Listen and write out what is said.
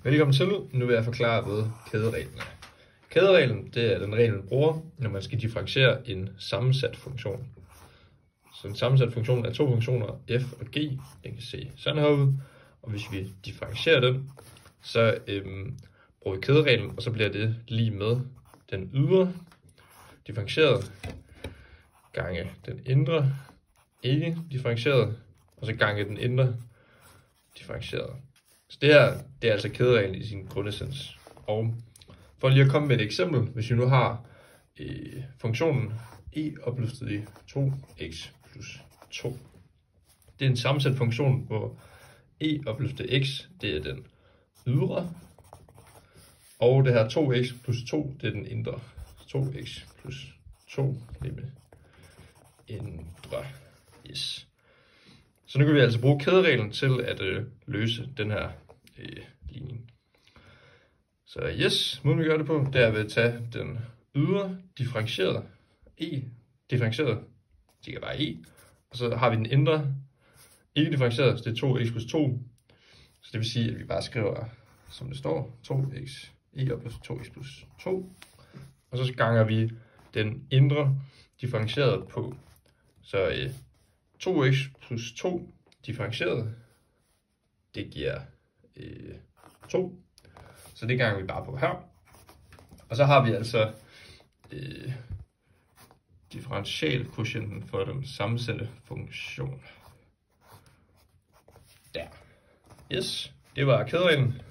Velkommen til. Nu vil jeg forklare, hvad kædereglen er. Kædereglen, det er den regel, man bruger, når man skal differentiere en sammensat funktion. Så en sammensat funktion er to funktioner, f og g. Den kan se sådan her ud. Og hvis vi differentierer den, så bruger vi kædereglen, og så bliver det lige med den ydre differentieret gange den indre ikke differentieret, og så gange den indre differentieret. Så det her, det er altså kædereglen i sin grundessens. Og for lige at komme med et eksempel, hvis vi nu har funktionen e opløftet i 2x plus 2. Det er en sammensat funktion, hvor e opløftet x, det er den ydre, og det her 2x plus 2, det er den indre. 2x plus 2, det er indre. Yes. Så nu kan vi altså bruge kædereglen til at løse den her ligning. Så yes, måden vi gør det på, det er ved at tage den ydre differentieret e, differentieret, det kan bare e, og så har vi den indre ikke differentieret, så det er 2x plus 2, så det vil sige, at vi bare skriver, som det står, 2x e op plus 2x plus 2, og så ganger vi den indre differentieret på, så 2x plus 2 differentieret, det giver 2. Så det ganger vi bare på her. Og så har vi altså differentialkvotienten for den sammensatte funktion. Der. Yes, det var kædereglen.